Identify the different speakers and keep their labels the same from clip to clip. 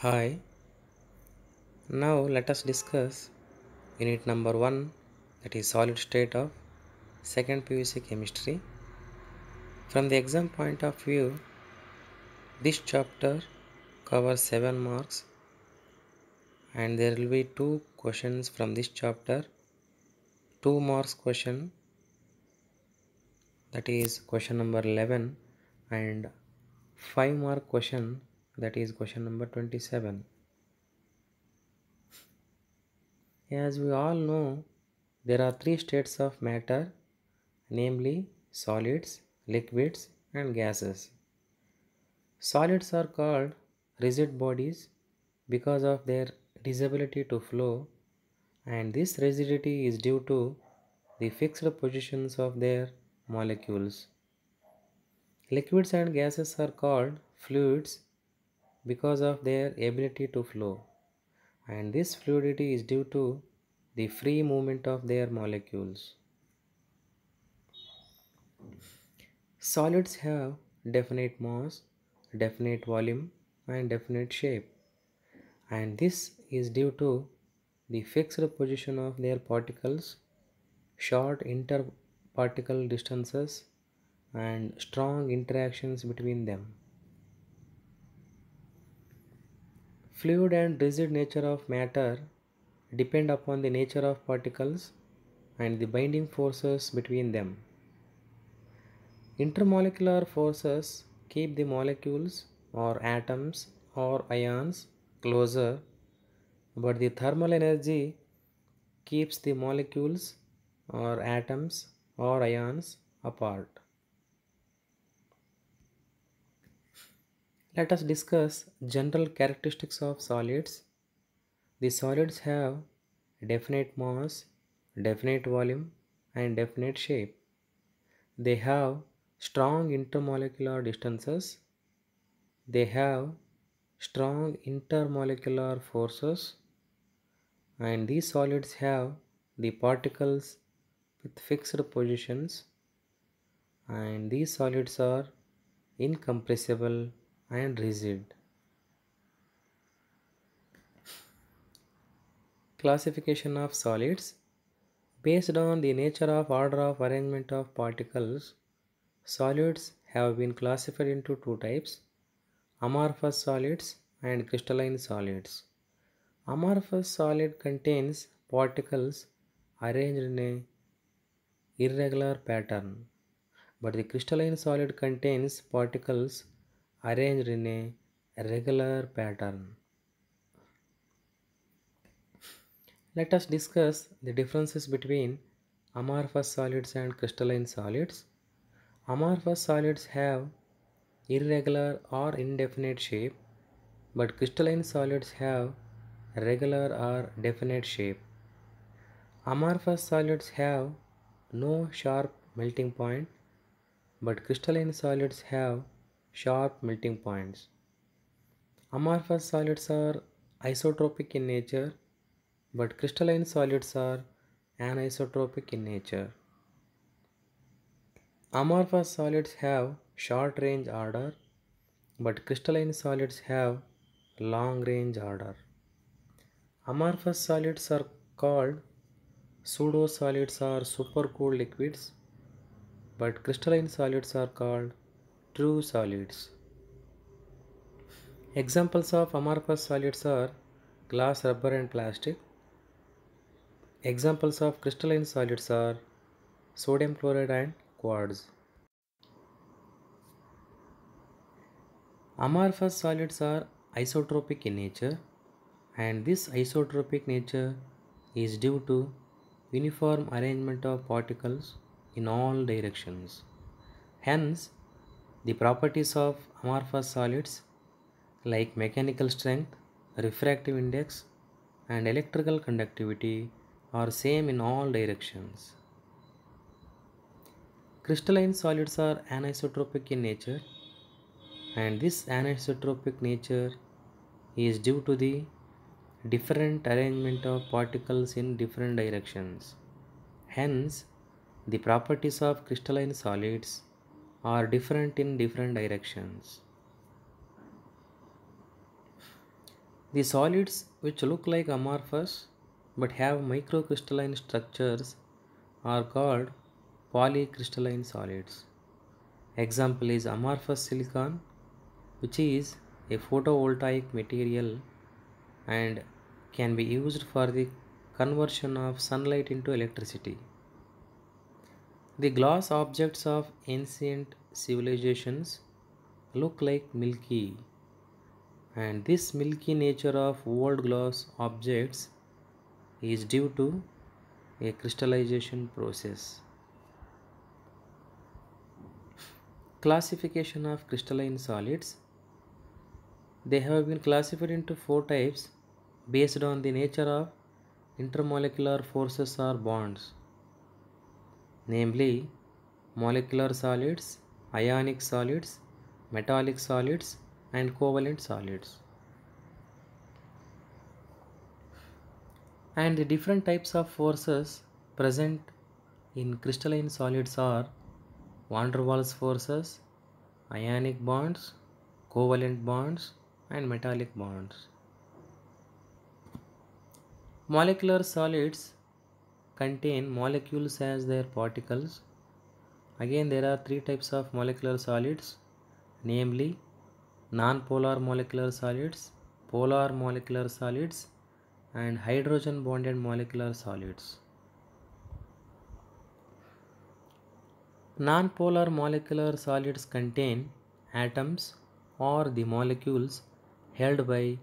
Speaker 1: Hi, now let us discuss unit number 1, that is solid state of second PUC chemistry. From the exam point of view, this chapter covers 7 marks and there will be 2 questions from this chapter. 2 marks question, that is question number 11, and 5 mark question, that is question number 27. As we all know, there are 3 states of matter, namely solids, liquids, and gases. Solids are called rigid bodies because of their disability to flow, and this rigidity is due to the fixed positions of their molecules. Liquids and gases are called fluids because of their ability to flow, and this fluidity is due to the free movement of their molecules. Solids have definite mass, definite volume, and definite shape, and this is due to the fixed position of their particles, short interparticle distances, and strong interactions between them. Fluid and rigid nature of matter depend upon the nature of particles and the binding forces between them. Intermolecular forces keep the molecules or atoms or ions closer, but the thermal energy keeps the molecules or atoms or ions apart. Let us discuss general characteristics of solids. The solids have definite mass, definite volume, and definite shape. They have strong intermolecular distances. They have strong intermolecular forces, and these solids have the particles with fixed positions, and these solids are incompressible and rigid. Classification of solids. Based on the nature of order of arrangement of particles, solids have been classified into two types: amorphous solids and crystalline solids. Amorphous solid contains particles arranged in a irregular pattern, but the crystalline solid contains particles arranged in a regular pattern. Let us discuss the differences between amorphous solids and crystalline solids. Amorphous solids have irregular or indefinite shape, but crystalline solids have regular or definite shape. Amorphous solids have no sharp melting point, but crystalline solids have sharp melting points. Amorphous solids are isotropic in nature, but crystalline solids are anisotropic in nature. Amorphous solids have short range order, but crystalline solids have long range order. Amorphous solids are called pseudo solids or supercooled liquids, but crystalline solids are called true solids. Examples of amorphous solids are glass, rubber, and plastic. Examples of crystalline solids are sodium chloride and quartz. Amorphous solids are isotropic in nature, and this isotropic nature is due to uniform arrangement of particles in all directions. Hence, the properties of amorphous solids like mechanical strength, refractive index, and electrical conductivity are same in all directions. Crystalline solids are anisotropic in nature, and this anisotropic nature is due to the different arrangement of particles in different directions. Hence, the properties of crystalline solids are different in different directions. The solids which look like amorphous but have microcrystalline structures are called polycrystalline solids. Example is amorphous silicon, which is a photovoltaic material and can be used for the conversion of sunlight into electricity. The glass objects of ancient civilizations look like milky, and this milky nature of old glass objects is due to a crystallization process. Classification of crystalline solids. They have been classified into four types based on the nature of intermolecular forces or bonds, namely molecular solids, ionic solids, metallic solids, and covalent solids. And the different types of forces present in crystalline solids are van der Waals forces, ionic bonds, covalent bonds, and metallic bonds. Molecular solids contain molecules as their particles. Again, there are three types of molecular solids, namely non-polar molecular solids, polar molecular solids, and hydrogen bonded molecular solids. Non-polar molecular solids contain atoms or the molecules held by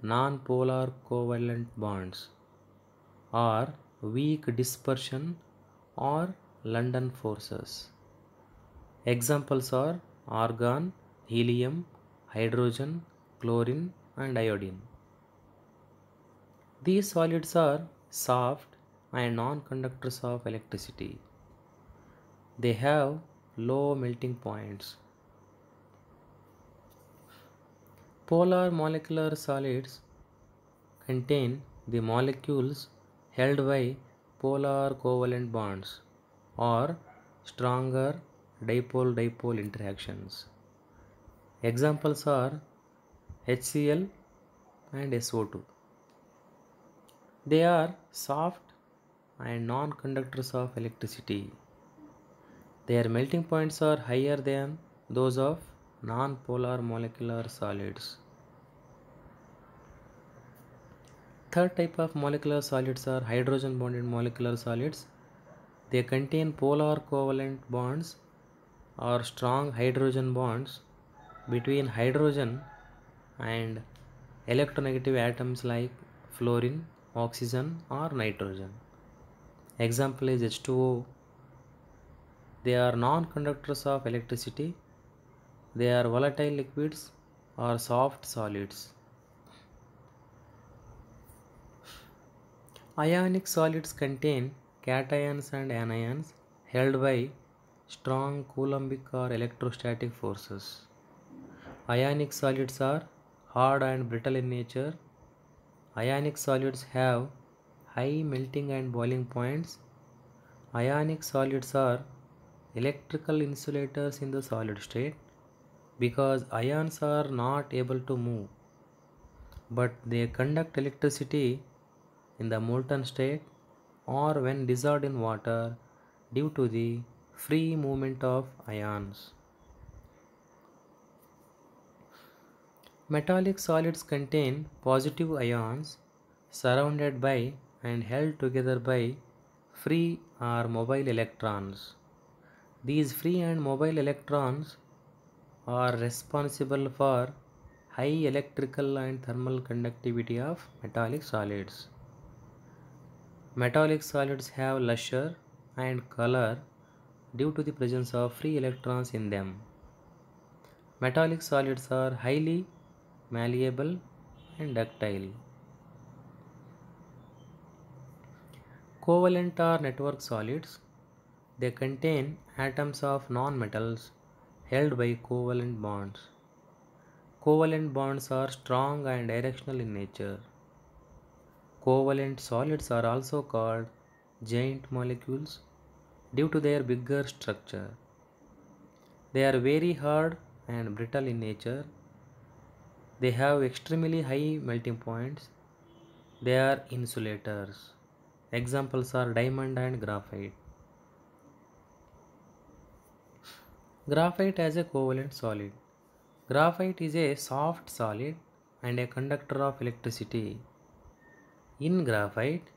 Speaker 1: non-polar covalent bonds or weak dispersion or London forces. Examples are argon, helium, hydrogen, chlorine, and iodine. These solids are soft and non-conductors of electricity. They have low melting points. Polar molecular solids contain the molecules held by polar covalent bonds or stronger dipole-dipole interactions. Examples are HCl and SO2. They are soft and non-conductors of electricity. Their melting points are higher than those of non-polar molecular solids. Third type of molecular solids are hydrogen bonded molecular solids. They contain polar covalent bonds or strong hydrogen bonds between hydrogen and electronegative atoms like fluorine, oxygen, or nitrogen. Example is H2O. They are non-conductors of electricity. They are volatile liquids or soft solids. Ionic solids contain cations and anions held by strong coulombic or electrostatic forces. Ionic solids are hard and brittle in nature. Ionic solids have high melting and boiling points. Ionic solids are electrical insulators in the solid state because ions are not able to move, but they conduct electricity in the molten state or when dissolved in water due to the free movement of ions. Metallic solids contain positive ions surrounded by and held together by free or mobile electrons. These free and mobile electrons are responsible for high electrical and thermal conductivity of metallic solids. Metallic solids have luster and color due to the presence of free electrons in them. Metallic solids are highly malleable and ductile. Covalent or network solids. They contain atoms of non-metals held by covalent bonds. Covalent bonds are strong and directional in nature. Covalent solids are also called giant molecules due to their bigger structure. They are very hard and brittle in nature. They have extremely high melting points. They are insulators. Examples are diamond and graphite. Graphite as a covalent solid. Graphite is a soft solid and a conductor of electricity. In graphite,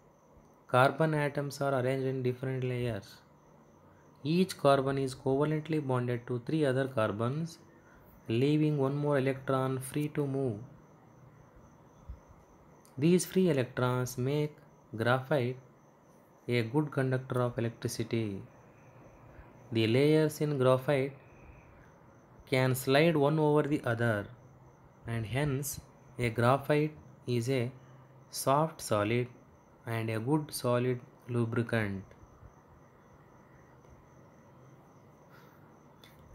Speaker 1: carbon atoms are arranged in different layers. Each carbon is covalently bonded to three other carbons, leaving one more electron free to move. These free electrons make graphite a good conductor of electricity. The layers in graphite can slide one over the other, and hence a graphite is a soft solid and a good solid lubricant.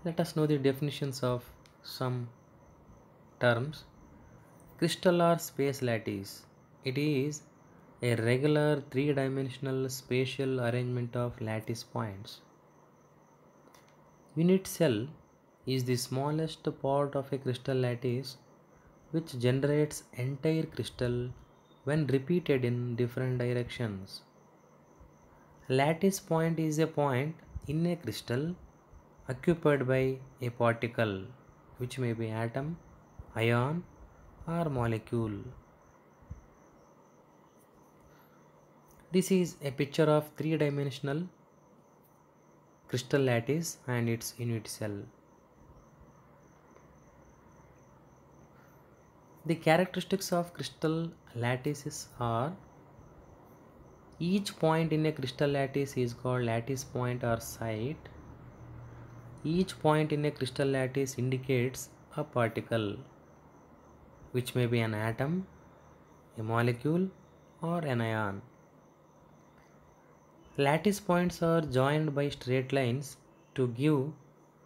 Speaker 1: Let us know the definitions of some terms. Crystal or space lattice. It is a regular three-dimensional spatial arrangement of lattice points. Unit cell is the smallest part of a crystal lattice which generates entire crystal when repeated in different directions. Lattice point is a point in a crystal occupied by a particle which may be atom, ion or molecule. This is a picture of three-dimensional crystal lattice and its unit cell. The characteristics of crystal lattices are: each point in a crystal lattice is called lattice point or site. Each point in a crystal lattice indicates a particle which may be an atom, a molecule or an ion. Lattice points are joined by straight lines to give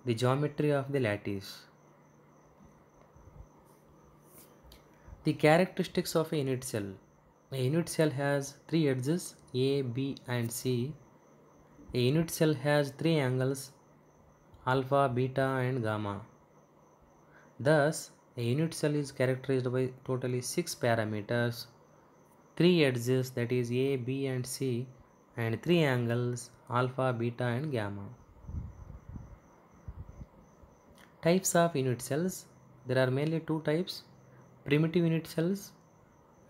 Speaker 1: the geometry of the lattice. The characteristics of a unit cell. A unit cell has three edges A, B and C. A unit cell has three angles alpha, beta and gamma. Thus, a unit cell is characterized by totally 6 parameters, three edges that is A, B and C, and three angles alpha, beta and gamma. Types of unit cells. There are mainly two types: primitive unit cells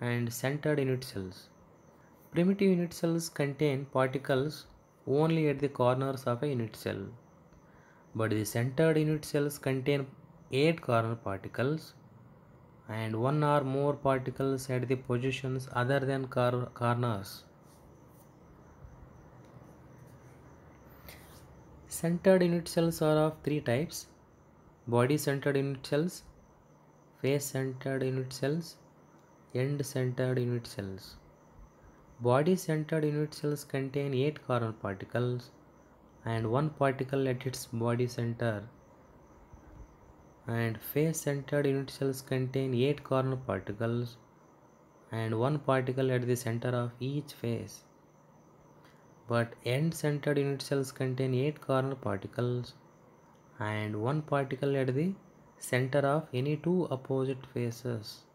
Speaker 1: and centered unit cells. Primitive unit cells contain particles only at the corners of a unit cell, but the centered unit cells contain 8 corner particles and one or more particles at the positions other than corners. Centered unit cells are of three types: body centered unit cells, face centered unit cells, end centered unit cells. Body centered unit cells contain 8 corner particles and one particle at its body center, and face centered unit cells contain 8 corner particles and one particle at the center of each face. But end centered unit cells contain 8 corner particles and one particle at the center of any two opposite faces.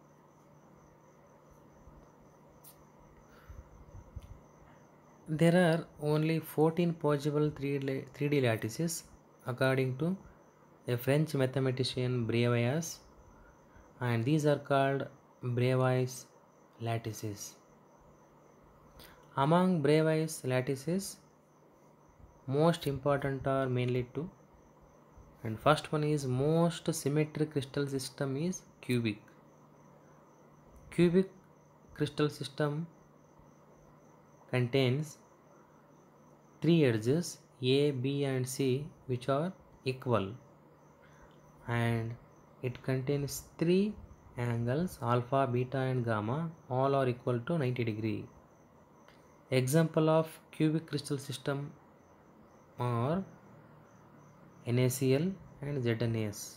Speaker 1: There are only 14 possible 3D lattices according to a French mathematician Bravais, and these are called Bravais lattices. Among Bravais lattices, most important are mainly two, and first one is most symmetric crystal system is cubic. Cubic crystal system contains three edges A, B and C which are equal, and it contains three angles alpha, beta and gamma, all are equal to 90 degree. Example of cubic crystal system are NaCl and ZnS.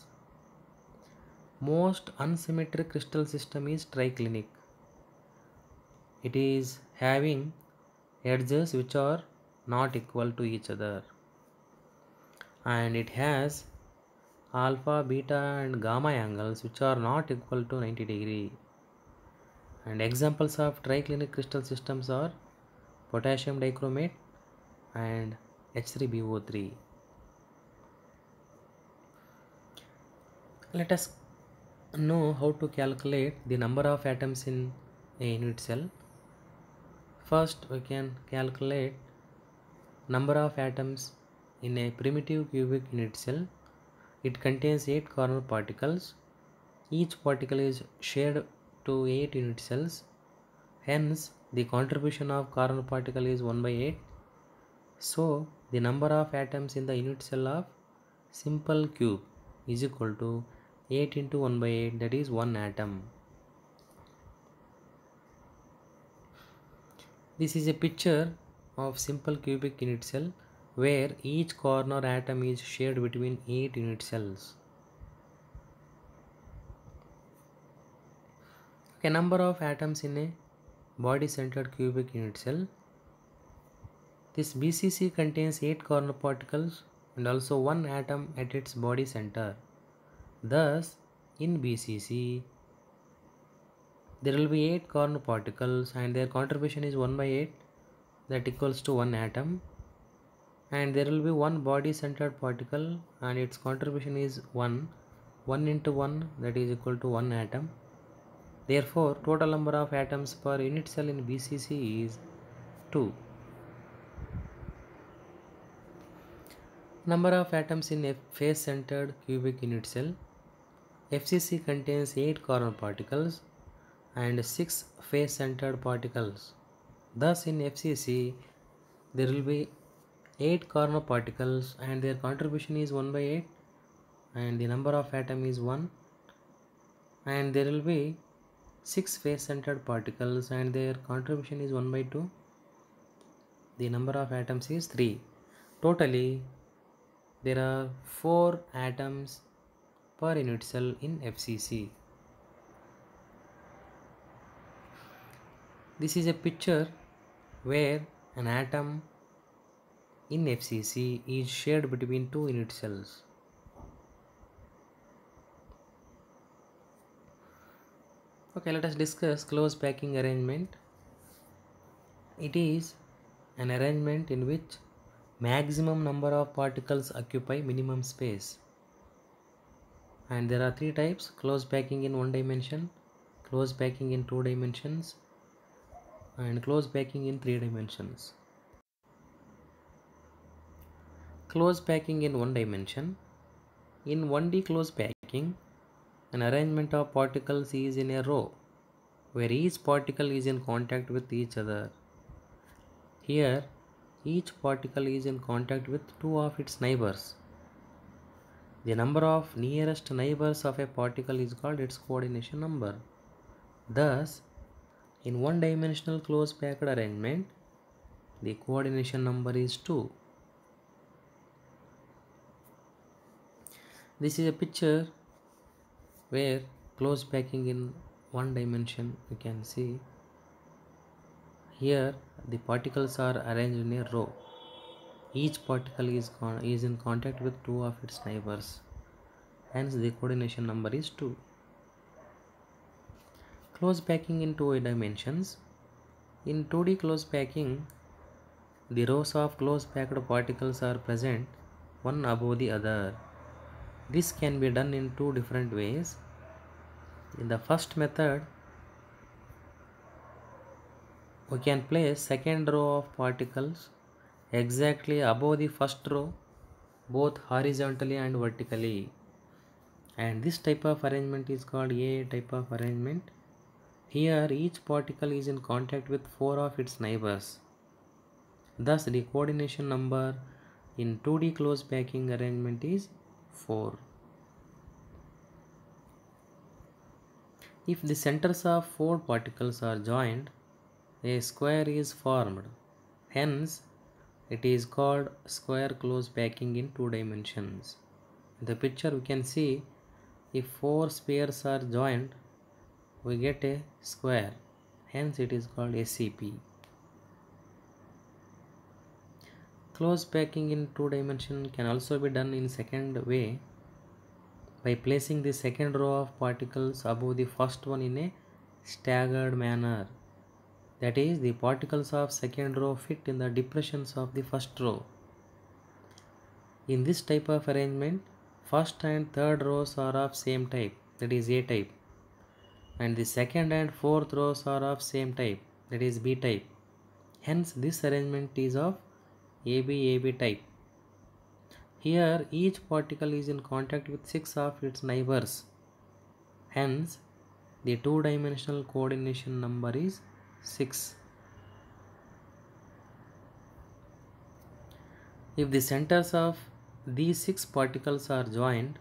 Speaker 1: Most unsymmetric crystal system is triclinic. It is having edges which are not equal to each other, and it has alpha, beta and gamma angles which are not equal to 90 degree. And examples of triclinic crystal systems are potassium dichromate and H3BO3. Let us know how to calculate the number of atoms in a unit cell. First, we can calculate number of atoms in a primitive cubic unit cell. It contains 8 corner particles. Each particle is shared to 8 unit cells. Hence, the contribution of corner particle is 1 by 8. So, the number of atoms in the unit cell of simple cube is equal to 8 into 1 by 8, that is 1 atom. This is a picture of simple cubic unit cell where each corner atom is shared between 8 unit cells. A number of atoms in a body-centered cubic unit cell. This BCC contains 8 corner particles and also 1 atom at its body center. Thus, in BCC, there will be 8 corner particles and their contribution is 1 by 8, that equals to 1 atom. And there will be 1 body centered particle and its contribution is 1. 1 into 1, that is equal to 1 atom. Therefore, total number of atoms per unit cell in BCC is 2. Number of atoms in a face-centered cubic unit cell. FCC contains 8 corner particles and 6 face-centered particles. Thus, in FCC, there will be 8 corner particles and their contribution is 1 by 8 and the number of atom is 1, and there will be 6 face-centered particles and their contribution is 1 by 2. The number of atoms is 3. Totally, there are 4 atoms per unit cell in FCC. This is a picture where an atom in FCC is shared between 2 unit cells. Okay, let us discuss close packing arrangement. It is an arrangement in which maximum number of particles occupy minimum space. And there are 3 types: close packing in 1 dimension, close packing in 2 dimensions, and close packing in 3 dimensions. Close packing in 1 dimension. In 1D close packing, an arrangement of particles is in a row where each particle is in contact with each other. Here, each particle is in contact with 2 of its neighbors. The number of nearest neighbors of a particle is called its coordination number. Thus, in 1-dimensional close packed arrangement, the coordination number is 2. This is a picture where close packing in 1 dimension you can see. Here the particles are arranged in a row. Each particle is in contact with 2 of its neighbors. Hence the coordination number is 2. Close packing in 2 dimensions. In 2D close packing, the rows of close packed particles are present one above the other. This can be done in 2 different ways. In the first method, we can place second row of particles exactly above the first row, both horizontally and vertically. And this type of arrangement is called A type of arrangement. Here each particle is in contact with 4 of its neighbors. Thus the coordination number in 2D close packing arrangement is 4. If the centers of 4 particles are joined, a square is formed. Hence, it is called square close packing in 2 dimensions. In the picture we can see if 4 spheres are joined, we get a square. Hence, it is called SCP. Close packing in 2 dimension can also be done in second way. by placing the second row of particles above the first one in a staggered manner. That is, the particles of second row fit in the depressions of the first row. In this type of arrangement, first and third rows are of same type, that is A type, and the second and fourth rows are of same type, that is B type. Hence, this arrangement is of AB type. Here, each particle is in contact with 6 of its neighbors. Hence, the two-dimensional coordination number is 6. If the centers of these 6 particles are joined,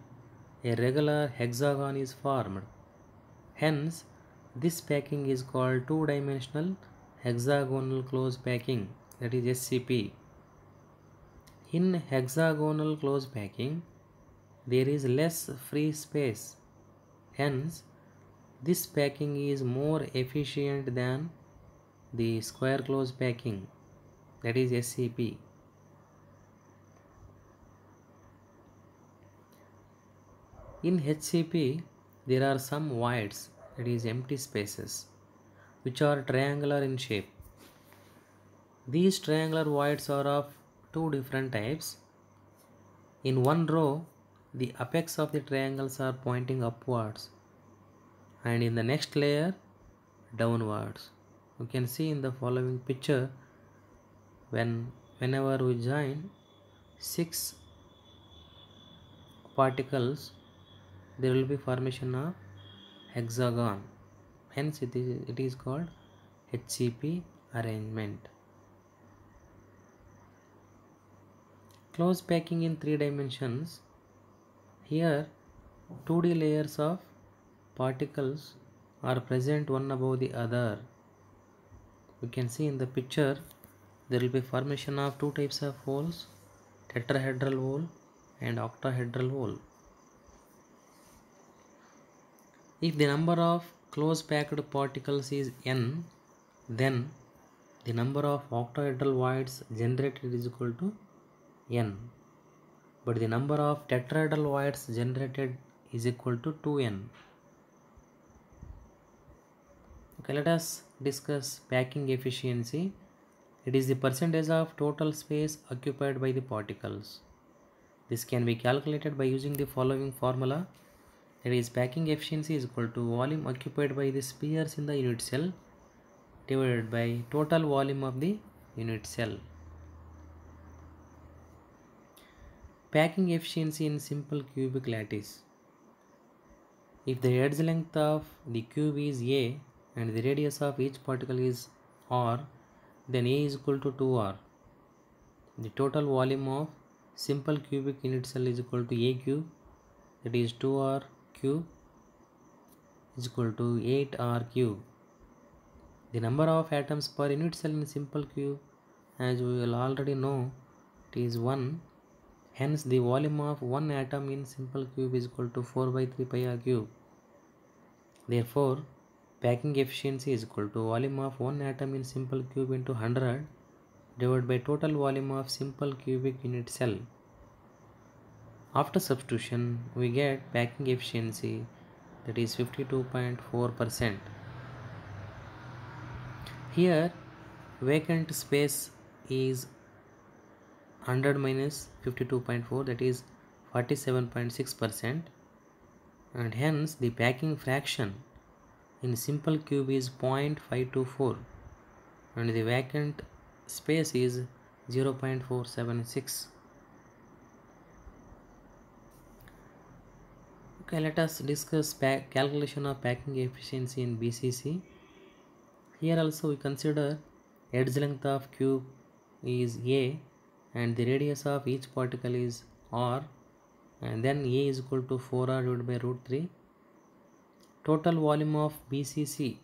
Speaker 1: a regular hexagon is formed. Hence, this packing is called two-dimensional hexagonal close packing, that is SCP. In hexagonal close packing, there is less free space. Hence, this packing is more efficient than the square close packing, that is SCP. In HCP, there are some voids, that is empty spaces, which are triangular in shape. These triangular voids are of two different types. In one row, the apex of the triangles are pointing upwards, and in the next layer, downwards. You can see in the following picture, whenever we join 6 particles, there will be formation of hexagon. Hence, it is called HCP arrangement. Close packing in 3 dimensions. Here, 2D layers of particles are present one above the other. You can see in the picture, there will be formation of 2 types of holes, tetrahedral hole and octahedral hole. If the number of close packed particles is n, then the number of octahedral voids generated is equal to n, but the number of tetrahedral voids generated is equal to 2n. Okay, let us discuss packing efficiency. It is the percentage of total space occupied by the particles. This can be calculated by using the following formula. That is, packing efficiency is equal to volume occupied by the spheres in the unit cell divided by total volume of the unit cell. Packing efficiency in simple cubic lattice. If the edge length of the cube is A and the radius of each particle is r, then A is equal to 2r. The total volume of simple cubic unit cell is equal to A cube, that is 2r cube is equal to 8r cube. The number of atoms per unit cell in simple cube, as we will already know, it is 1. Hence, the volume of one atom in simple cube is equal to 4 by 3 pi r cube. Therefore, packing efficiency is equal to volume of one atom in simple cube into 100 divided by total volume of simple cubic unit cell. After substitution, we get packing efficiency, that is 52.4%. Here, vacant space is 100 minus 52.4, that is 47.6%, and hence the packing fraction in simple cube is 0.524 and the vacant space is 0.476. Okay, let us discuss calculation of packing efficiency in BCC. Here also we consider edge length of cube is A and the radius of each particle is r, and then A is equal to 4r divided by root 3. Total volume of BCC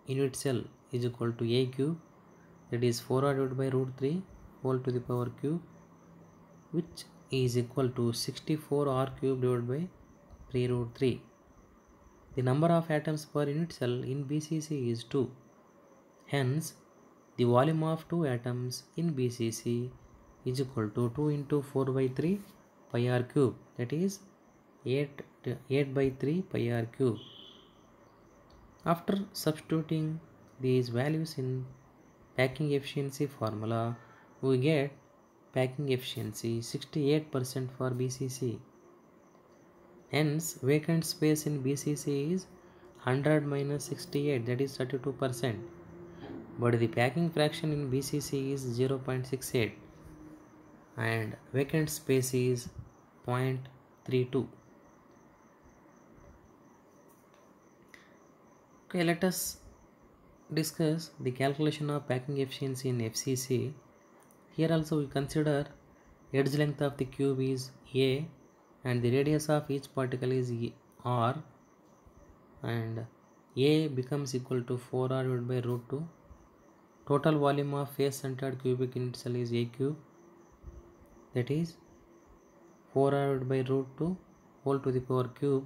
Speaker 1: unit cell is equal to A cube, that is 4r divided by root 3 whole to the power cube, which is equal to 64r cube divided by 3 root 3. The number of atoms per unit cell in BCC is 2. Hence, the volume of 2 atoms in BCC is equal to 2 into 4 by 3 pi r cube, that is 8 8 by 3 pi r cube. After substituting these values in packing efficiency formula, we get packing efficiency 68% for BCC. Hence, vacant space in BCC is 100 minus 68, that is 32%. But the packing fraction in BCC is 0.68 and vacant space is 0.32. Okay, let us discuss the calculation of packing efficiency in FCC. Here also we consider edge length of the cube is A and the radius of each particle is R, and A becomes equal to 4R divided by root 2. Total volume of face centered cubic unit cell is A cube, that is 4R divided by root 2 whole to the power cube,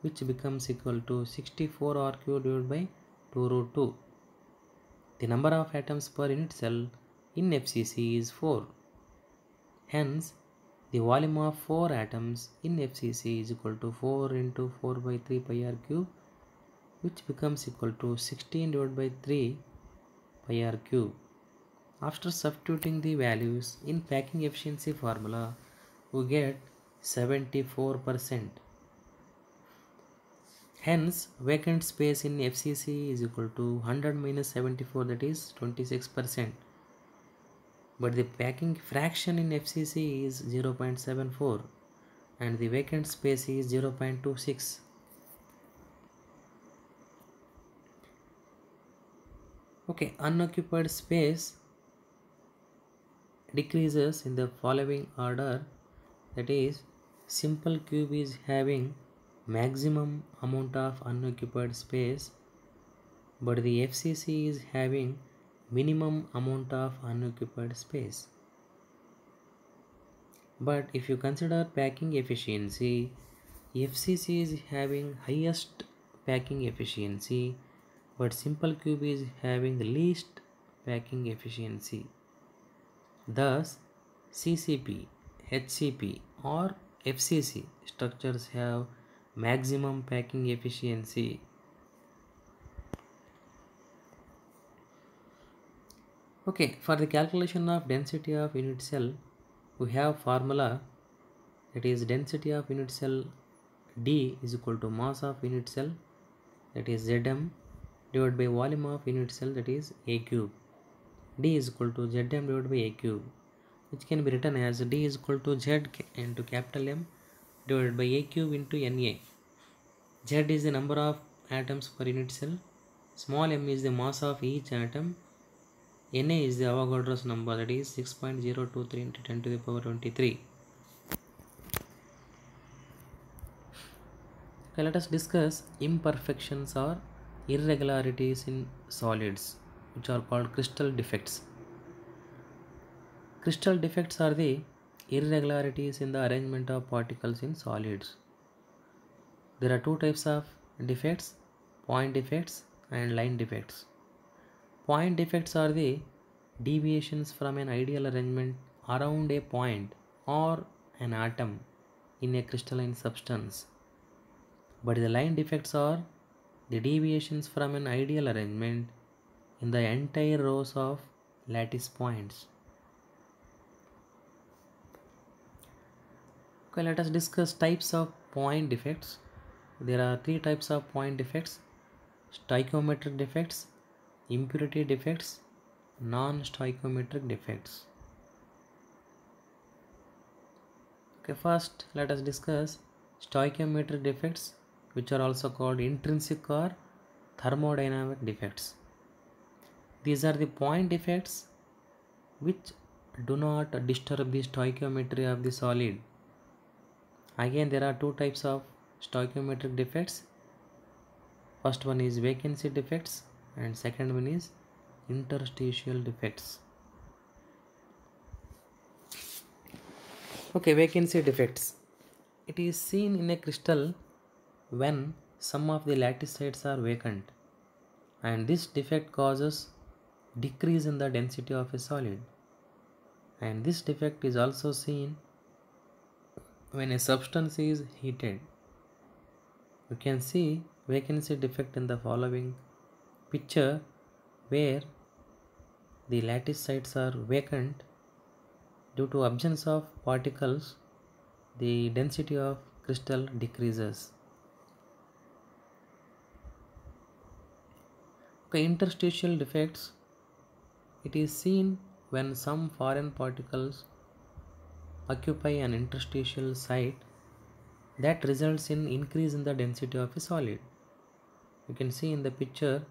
Speaker 1: which becomes equal to 64R cube divided by 2 root 2. The number of atoms per unit cell in FCC is 4. Hence, the volume of 4 atoms in FCC is equal to 4 into 4 by 3 pi r cube, which becomes equal to 16 divided by 3 pi r cube. After substituting the values in packing efficiency formula, we get 74%. Hence, vacant space in FCC is equal to 100 minus 74, that is 26%. But the packing fraction in FCC is 0.74 and the vacant space is 0.26. Okay, unoccupied space decreases in the following order, that is, simple cube is having maximum amount of unoccupied space, but the FCC is having minimum amount of unoccupied space. But if you consider packing efficiency, FCC is having highest packing efficiency, but simple cube is having the least packing efficiency. Thus, CCP, HCP or FCC structures have maximum packing efficiency. Okay, for the calculation of density of unit cell, we have formula, that is density of unit cell D is equal to mass of unit cell, that is Zm, divided by volume of unit cell, that is A cube. D is equal to Zm divided by A cube, which can be written as D is equal to Z into capital M divided by A cube into Na. Z is the number of atoms per unit cell, small m is the mass of each atom, Na is the Avogadro's number, that is 6.023 into 10 to the power 23. Okay, let us discuss imperfections or irregularities in solids, which are called crystal defects. Crystal defects are the irregularities in the arrangement of particles in solids. There are two types of defects, point defects and line defects. Point defects are the deviations from an ideal arrangement around a point or an atom in a crystalline substance. But the line defects are the deviations from an ideal arrangement in the entire rows of lattice points. Okay, let us discuss types of point defects. There are three types of point defects: stoichiometric defects, impurity defects, non-stoichiometric defects. Okay, first let us discuss stoichiometric defects, which are also called intrinsic or thermodynamic defects. These are the point defects which do not disturb the stoichiometry of the solid. Again, there are two types of stoichiometric defects. First one is vacancy defects and second one is interstitial defects. Okay, vacancy defects. It is seen in a crystal when some of the lattice sites are vacant, and this defect causes decrease in the density of a solid. And this defect is also seen when a substance is heated. You can see vacancy defect in the following picture, where the lattice sites are vacant due to absence of particles. The density of crystal decreases. Okay, interstitial defects. It is seen when some foreign particles occupy an interstitial site that results in increase in the density of a solid. You can see in the picture,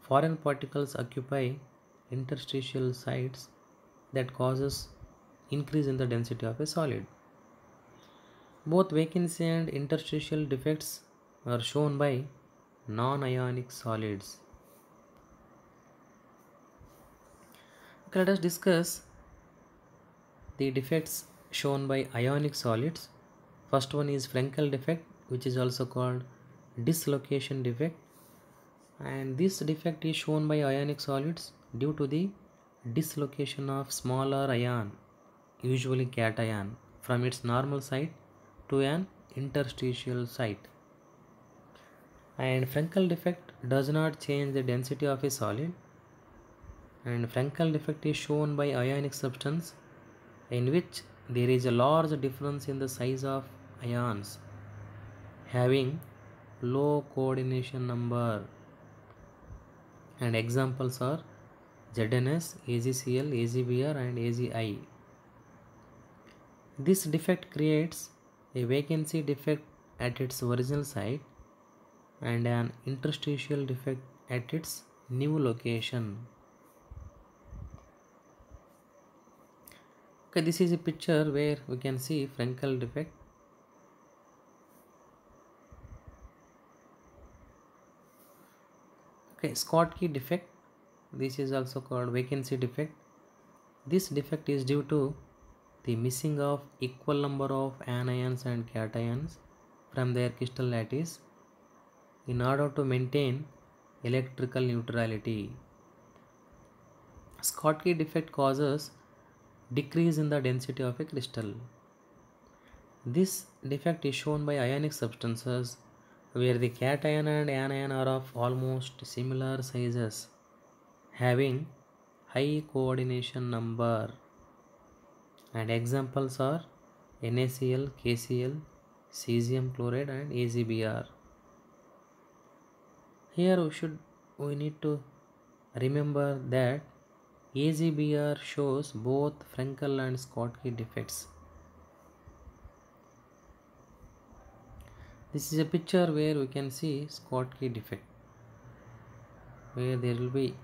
Speaker 1: foreign particles occupy interstitial sites that causes increase in the density of a solid. Both vacancy and interstitial defects are shown by non-ionic solids. Okay, let us discuss the defects shown by ionic solids. First one is Frenkel defect, which is also called dislocation defect, and this defect is shown by ionic solids due to the dislocation of smaller ion, usually cation, from its normal site to an interstitial site. And Frenkel defect does not change the density of a solid, and Frenkel defect is shown by ionic substance in which there is a large difference in the size of ions having low coordination number, and examples are ZNS, AgCl, AgBr and AgI. This defect creates a vacancy defect at its original site and an interstitial defect at its new location. Okay, this is a picture where we can see Frenkel defect. Okay, Schottky defect. This is also called vacancy defect. This defect is due to the missing of equal number of anions and cations from their crystal lattice in order to maintain electrical neutrality. Schottky defect causes decrease in the density of a crystal. This defect is shown by ionic substances where the cation and anion are of almost similar sizes, having high coordination number, and examples are NaCl, KCl, cesium chloride and AgBr. Here we need to remember that AgBr shows both Frenkel and Schottky defects. This is a picture where we can see Schottky defect, where there will be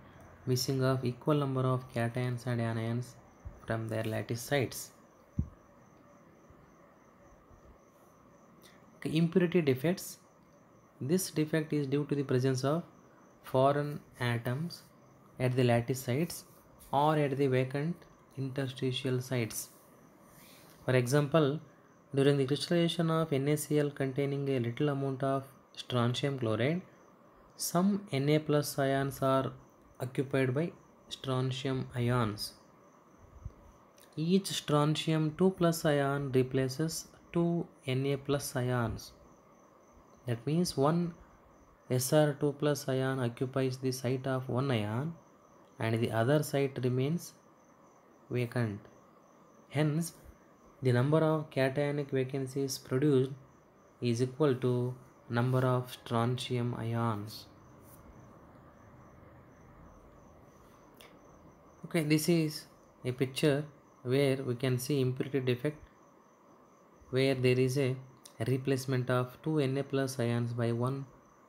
Speaker 1: missing of equal number of cations and anions from their lattice sites. Okay, impurity defects. This defect is due to the presence of foreign atoms at the lattice sites or at the vacant interstitial sites. For example, during the crystallization of NaCl containing a little amount of strontium chloride, some Na plus ions are occupied by strontium ions. Each strontium 2 plus ion replaces 2 Na plus ions. That means one Sr2 plus ion occupies the site of one ion and the other site remains vacant. Hence, the number of cationic vacancies produced is equal to number of strontium ions. Okay, this is a picture where we can see impurity defect, where there is a replacement of 2 Na plus ions by one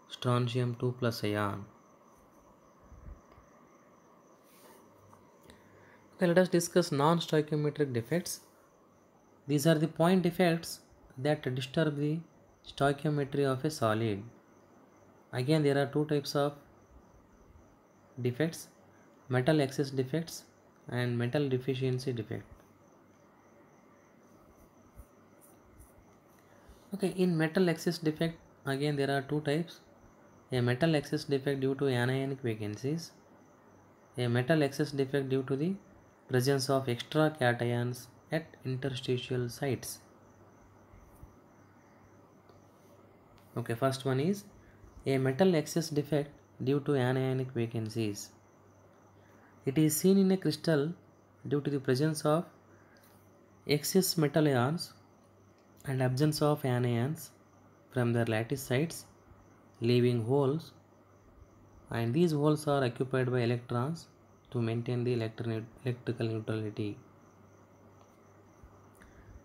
Speaker 1: strontium 2 plus ion. Okay, let us discuss non-stoichiometric defects. These are the point defects that disturb the stoichiometry of a solid. Again, there are two types of defects: metal excess defects and metal deficiency defect. Okay, in metal excess defect, again there are two types: a metal excess defect due to anionic vacancies, a metal excess defect due to the presence of extra cations at interstitial sites. Okay, first one is a metal excess defect due to anionic vacancies. It is seen in a crystal due to the presence of excess metal ions and absence of anions from their lattice sites, leaving holes, and these holes are occupied by electrons to maintain the electrical neutrality.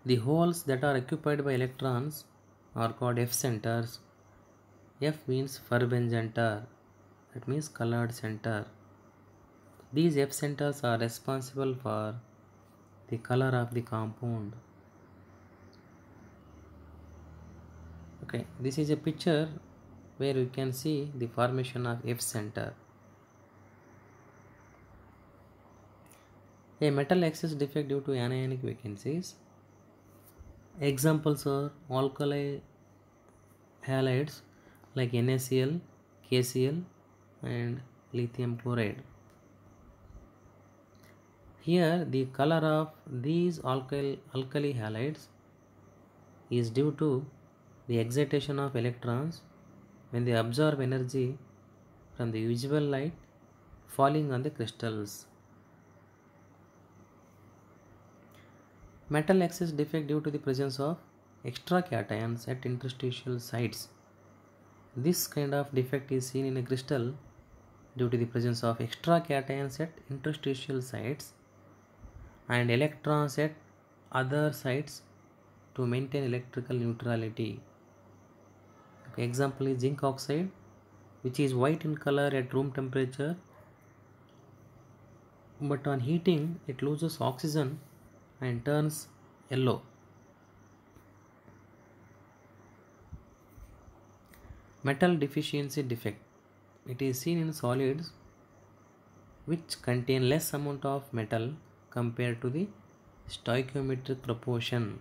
Speaker 1: The holes that are occupied by electrons are called F centers. F means Farbengenter, that means colored center. These F centers are responsible for the color of the compound. Okay, this is a picture where you can see the formation of F center. A metal excess defect due to anionic vacancies. Examples are alkali halides like NaCl, KCl, and lithium chloride. Here, the color of these alkali halides is due to the excitation of electrons when they absorb energy from the visible light falling on the crystals. Metal excess defect due to the presence of extra cations at interstitial sites. This kind of defect is seen in a crystal due to the presence of extra cations at interstitial sites and electrons at other sites to maintain electrical neutrality. Okay, example is zinc oxide, which is white in color at room temperature, but on heating it loses oxygen and turns yellow. Metal deficiency defect. It is seen in solids which contain less amount of metal compared to the stoichiometric proportion.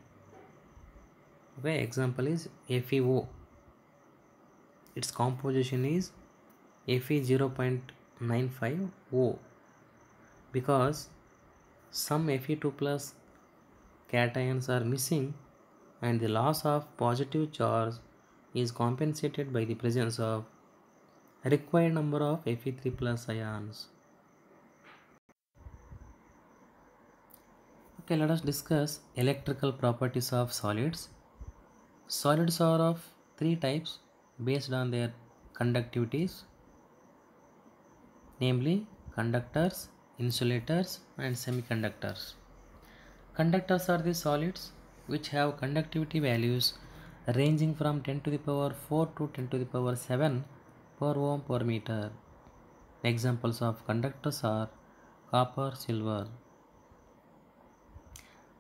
Speaker 1: Okay, example is FeO. Its composition is Fe0.95O because some Fe2 plus cations are missing and the loss of positive charge is compensated by the presence of required number of Fe3 plus ions. Okay, let us discuss electrical properties of solids. Solids are of three types based on their conductivities, namely conductors, insulators, and semiconductors. Conductors are the solids which have conductivity values ranging from 10 to the power 4 to 10 to the power 7 per ohm per meter. Examples of conductors are copper, silver.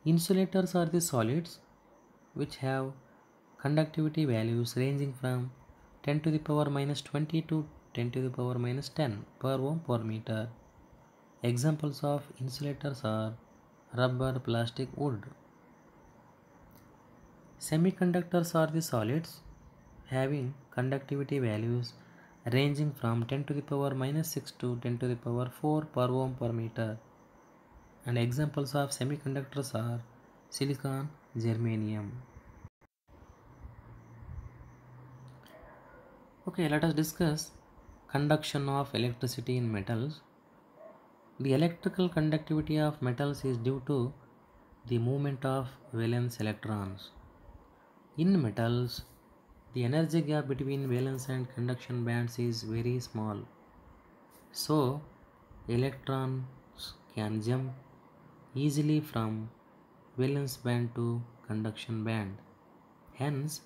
Speaker 1: Insulators are the solids which have conductivity values ranging from 10 to the power minus 20 to 10 to the power minus 10 per ohm per meter. Examples of insulators are rubber, plastic, wood. Semiconductors are the solids having conductivity values ranging from 10 to the power minus 6 to 10 to the power 4 per ohm per meter. And examples of semiconductors are silicon, germanium. Okay, let us discuss conduction of electricity in metals. The electrical conductivity of metals is due to the movement of valence electrons. In metals, the energy gap between valence and conduction bands is very small. So, electrons can jump easily from valence band to conduction band. Hence,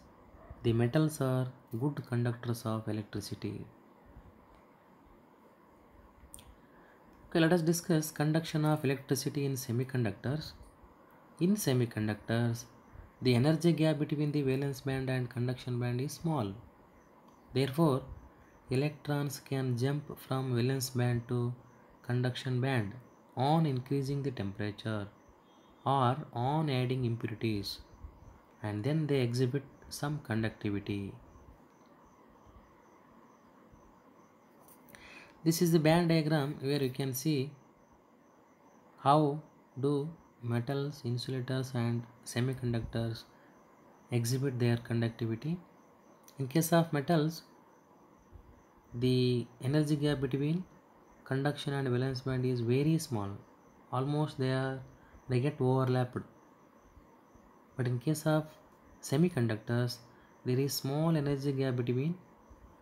Speaker 1: the metals are good conductors of electricity. Okay, let us discuss conduction of electricity in semiconductors. In semiconductors, the energy gap between the valence band and conduction band is small. Therefore, electrons can jump from valence band to conduction band on increasing the temperature or on adding impurities, and then they exhibit some conductivity. This is the band diagram where you can see how do metals, insulators and semiconductors exhibit their conductivity. In case of metals, the energy gap between conduction and valence band is very small. Almost they get overlapped. But in case of semiconductors, there is small energy gap between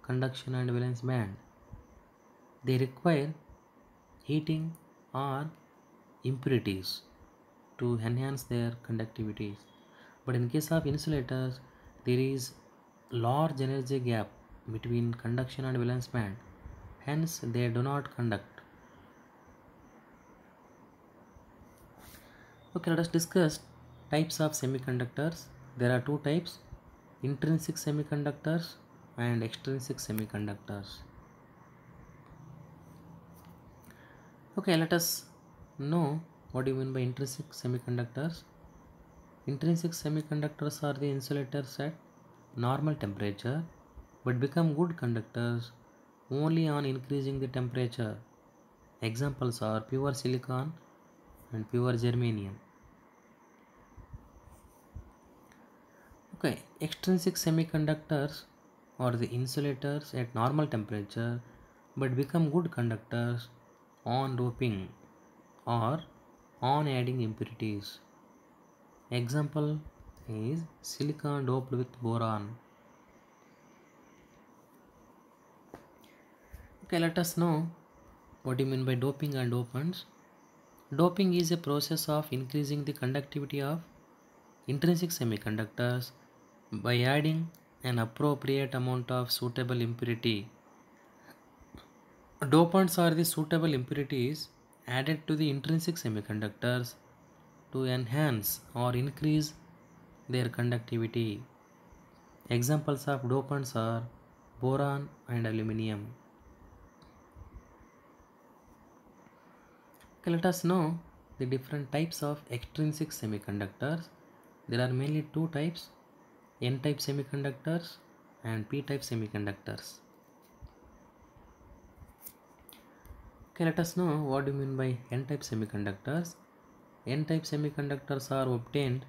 Speaker 1: conduction and valence band. They require heating or impurities to enhance their conductivities. But in case of insulators, there is large energy gap between conduction and valence band. Hence, they do not conduct. Okay, let us discuss types of semiconductors. There are two types: intrinsic semiconductors and extrinsic semiconductors. Okay, let us know what do you mean by intrinsic semiconductors. Intrinsic semiconductors are the insulators at normal temperature but become good conductors only on increasing the temperature. Examples are pure silicon and pure germanium. Okay, extrinsic semiconductors are the insulators at normal temperature but become good conductors on doping or on adding impurities. Example is silicon doped with boron. Okay, let us know what do you mean by doping and dopants. Doping is a process of increasing the conductivity of intrinsic semiconductors by adding an appropriate amount of suitable impurity. Dopants are the suitable impurities added to the intrinsic semiconductors to enhance or increase their conductivity. Examples of dopants are boron and aluminum. Okay, let us know the different types of extrinsic semiconductors. There are mainly two types: N-type semiconductors and P-type semiconductors. Okay, let us know what do you mean by N-type semiconductors. N-type semiconductors are obtained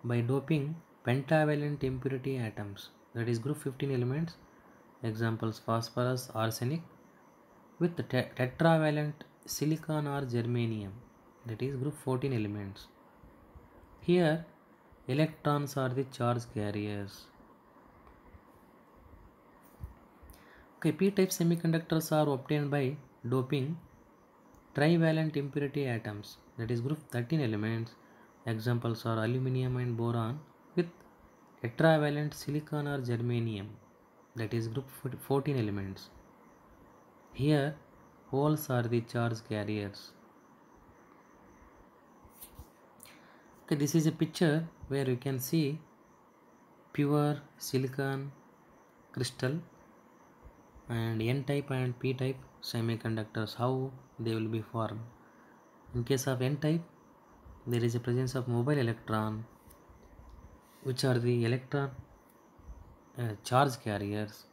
Speaker 1: by doping pentavalent impurity atoms, that is group 15 elements, examples phosphorus, arsenic, with tetravalent silicon or germanium, that is group 14 elements. Here electrons are the charge carriers. Okay, p-type semiconductors are obtained by doping trivalent impurity atoms, that is group 13 elements, examples are aluminum and boron, with tetravalent silicon or germanium, that is group 14 elements. Here holes are the charge carriers. Okay, this is a picture where you can see pure silicon crystal and N-type and P-type semiconductors, how they will be formed. In case of N-type, there is a presence of mobile electron, which are the electron charge carriers.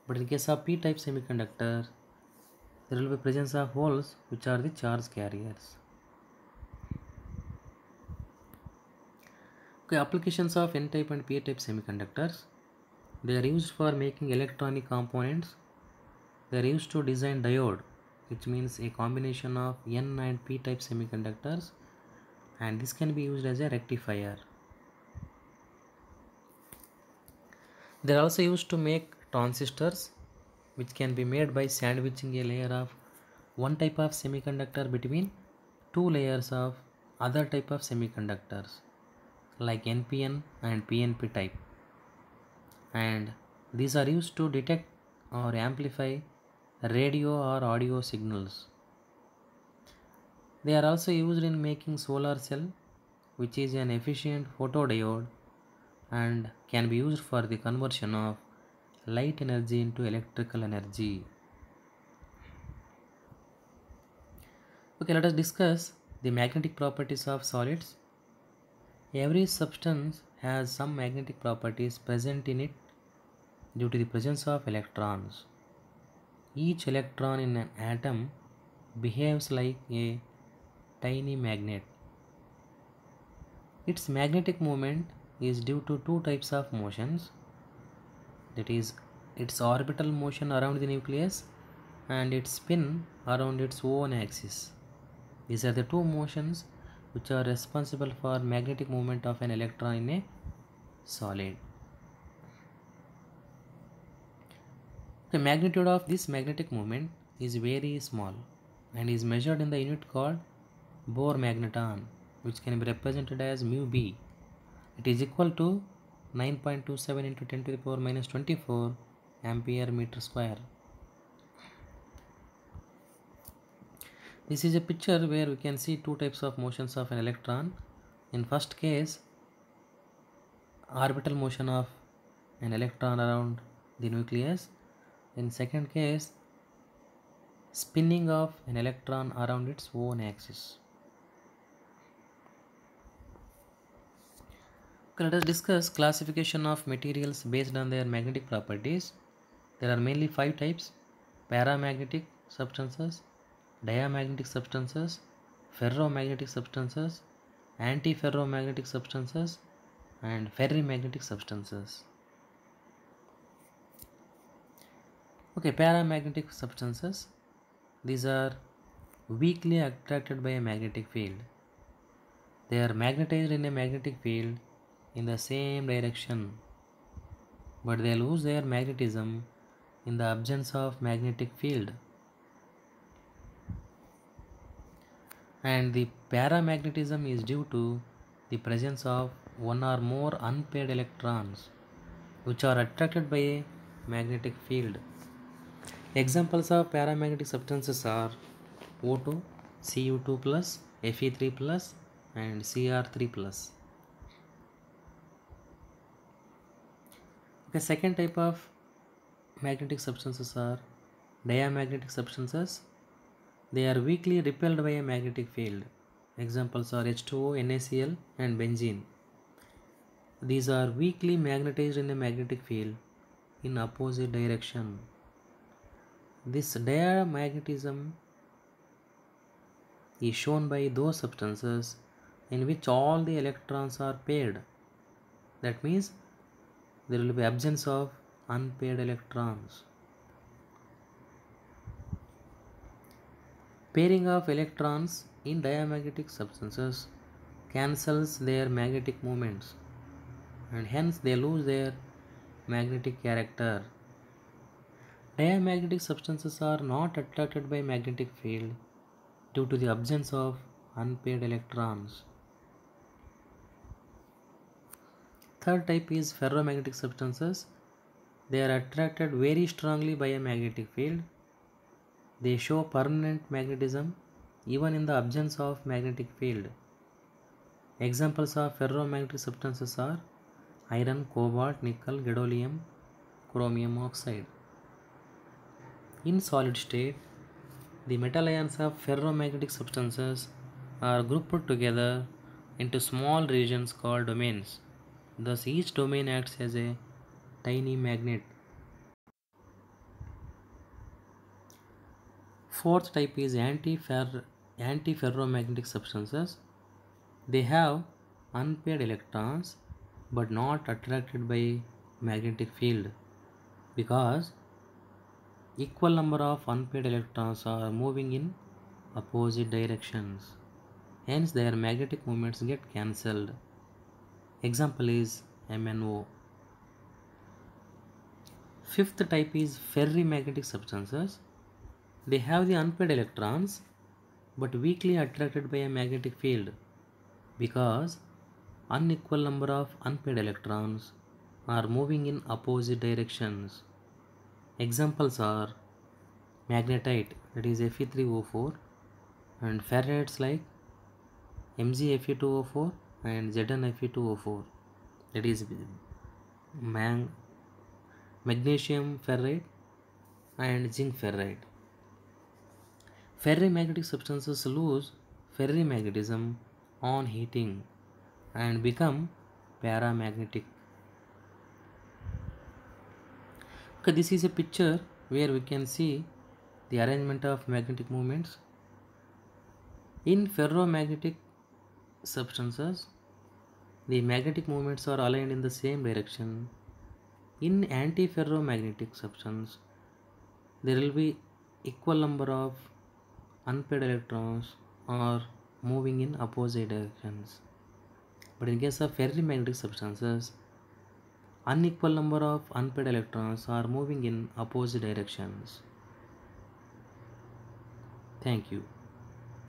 Speaker 1: But in case of P-type semiconductor, there will be presence of holes, which are the charge carriers. Okay, applications of N-type and P-type semiconductors. They are used for making electronic components. They are used to design diode, which means a combination of N and P-type semiconductors, and this can be used as a rectifier. They are also used to make transistors, which can be made by sandwiching a layer of one type of semiconductor between two layers of other type of semiconductors, like NPN and PNP type, and these are used to detect or amplify radio or audio signals. They are also used in making solar cell, which is an efficient photodiode and can be used for the conversion of light energy into electrical energy. Okay, let us discuss the magnetic properties of solids. Every substance has some magnetic properties present in it due to the presence of electrons. Each electron in an atom behaves like a tiny magnet. Its magnetic moment is due to two types of motions. that is its orbital motion around the nucleus and its spin around its own axis. These are the two motions which are responsible for magnetic movement of an electron in a solid. The magnitude of this magnetic moment is very small and is measured in the unit called Bohr magneton, which can be represented as mu b. It is equal to 9.27 into 10 to the power minus 24 ampere meter square. This is a picture where we can see two types of motions of an electron. In first case, orbital motion of an electron around the nucleus. In second case, spinning of an electron around its own axis. Okay, let us discuss classification of materials based on their magnetic properties. There are mainly 5 types: paramagnetic substances, diamagnetic substances, ferromagnetic substances, antiferromagnetic substances, and ferrimagnetic substances. Okay, paramagnetic substances. These are weakly attracted by a magnetic field. They are magnetized in a magnetic field in the same direction, but they lose their magnetism in the absence of magnetic field. And the paramagnetism is due to the presence of one or more unpaired electrons which are attracted by a magnetic field. Examples of paramagnetic substances are O2, Cu2 plus, Fe3 plus, and Cr3 plus. The second type of magnetic substances are diamagnetic substances. They are weakly repelled by a magnetic field. Examples are H2O, NaCl, and benzene. These are weakly magnetized in a magnetic field in opposite direction. This diamagnetism is shown by those substances in which all the electrons are paired. That means there will be absence of unpaired electrons. Pairing of electrons in diamagnetic substances cancels their magnetic moments and hence they lose their magnetic character. Diamagnetic substances are not attracted by magnetic field due to the absence of unpaired electrons. Third type is ferromagnetic substances. They are attracted very strongly by a magnetic field. They show permanent magnetism even in the absence of magnetic field. Examples of ferromagnetic substances are iron, cobalt, nickel, gadolinium, chromium oxide. In solid state, the metal ions of ferromagnetic substances are grouped together into small regions called domains. Thus, each domain acts as a tiny magnet. Fourth type is antiferromagnetic substances. They have unpaired electrons but not attracted by magnetic field because equal number of unpaired electrons are moving in opposite directions. Hence their magnetic moments get cancelled. Example is MnO. Fifth type is ferrimagnetic substances. They have the unpaired electrons but weakly attracted by a magnetic field because unequal number of unpaired electrons are moving in opposite directions. Examples are magnetite, that is Fe3O4, and ferrites like MgFe2O4 and ZnFe2O4, that is magnesium ferrite and zinc ferrite. Ferrimagnetic substances lose ferrimagnetism on heating and become paramagnetic. Okay, this is a picture where we can see the arrangement of magnetic moments. In ferromagnetic substances, the magnetic moments are aligned in the same direction In antiferromagnetic substance, there will be equal number of unpaired electrons are moving in opposite directions. But in case of ferrimagnetic substances, unequal number of unpaired electrons are moving in opposite directions. Thank you.